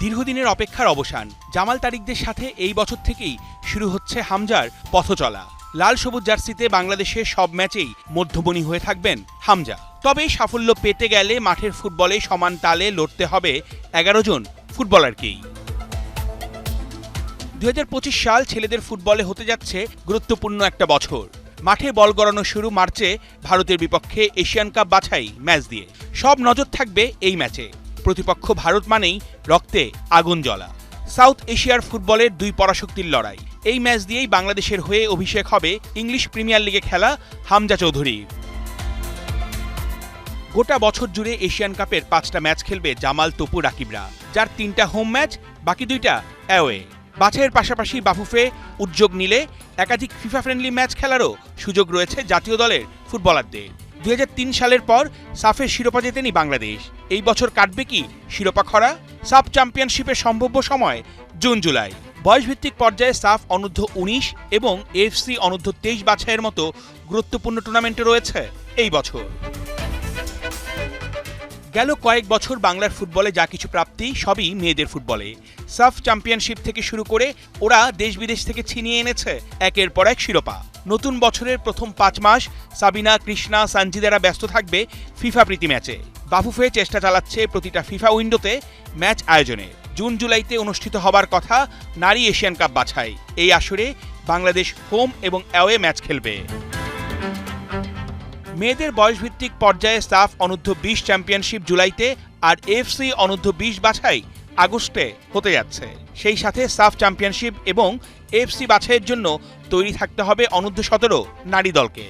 দীর্ঘদিনের অপেক্ষার অবসান। জামাল তারিকদের সাথে এই বছর থেকেই শুরু হচ্ছে হামজার পথচলা। লাল সবুজ জার্সিতে বাংলাদেশের সব ম্যাচেই মধ্যমণি হয়ে থাকবেন হামজা। তবে সাফল্য পেতে গেলে মাঠের ফুটবলে সমান তালে লড়তে হবে 11 জন ফুটবলারকেই। 2025 সাল ছেলেদের ফুটবলে হতে যাচ্ছে গুরুত্বপূর্ণ একটা বছর। মাঠে বল গড়ানো শুরু মার্চে ভারতের বিপক্ষে এশিয়ান কাপ বাছাই ম্যাচ দিয়ে। সব নজর থাকবে এই ম্যাচে। প্রতিপক্ষ ভারত মানেই রক্তে আগুন জ্বলা। সাউথ এশিয়ার ফুটবলের দুই পরাশক্তির লড়াই। এই ম্যাচ দিয়েই বাংলাদেশের হয়ে অভিষেক হবে ইংলিশ প্রিমিয়ার লিগে খেলা হামজা চৌধুরী। গোটা বছর জুড়ে এশিয়ান কাপের 5টা ম্যাচ খেলবে জামাল, তপু, রাকিবরা, যার 3টা হোম ম্যাচ, বাকি 2টা অ্যাওয়ে। বাছাইয়ের পাশাপাশি বাফুফে উদ্যোগ নিলে একাধিক ফিফা ফ্রেন্ডলি ম্যাচ খেলারও সুযোগ রয়েছে জাতীয় দলের ফুটবলারদের। 2003 সালের পর সাফের শিরোপা জেতেনি বাংলাদেশ। এই বছর কাটবে কি শিরোপা খরা? সাফ চ্যাম্পিয়নশিপের সম্ভাব্য সময় জুন-জুলাই। বয়সভিত্তিক পর্যায়ে সাফ অনূর্ধ্ব 19 এবং এফসি অনূর্ধ্ব 23 বাছাইয়ের মতো গুরুত্বপূর্ণ টুর্নামেন্টে রয়েছে এই বছর। গেল কয়েক বছর বাংলার ফুটবলে যা কিছু প্রাপ্তি সবই মেয়েদের ফুটবলে। সাফ চ্যাম্পিয়নশিপ থেকে শুরু করে ওরা দেশ বিদেশ থেকে ছিনিয়ে এনেছে একের পর এক শিরোপা। নতুন বছরের প্রথম 5 মাস সাবিনা, কৃষ্ণা, সানজিদারা ব্যস্ত থাকবে ফিফা প্রীতি ম্যাচে। বাফুফে চেষ্টা চালাচ্ছে প্রতিটা ফিফা উইন্ডোতে ম্যাচ আয়োজনে। জুন-জুলাইতে অনুষ্ঠিত হবার কথা নারী এশিয়ান কাপ বাছাই। এই আসরে বাংলাদেশ হোম এবং অ্যাওয়ে ম্যাচ খেলবে। মেয়েদের বয়সভিত্তিক পর্যায়ে সাফ অনূর্ধ্ব 20 চ্যাম্পিয়নশিপ জুলাইতে আর এফসি অনূর্ধ্ব 20 বাছাই আগস্টে হতে যাচ্ছে। সেই সাথে সাফ চ্যাম্পিয়নশিপ এবং এফসি বাছাইয়ের জন্য তৈরি থাকতে হবে অনূর্ধ্ব 17 নারী দলকে।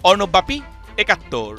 অর্ণব বাপি, 71।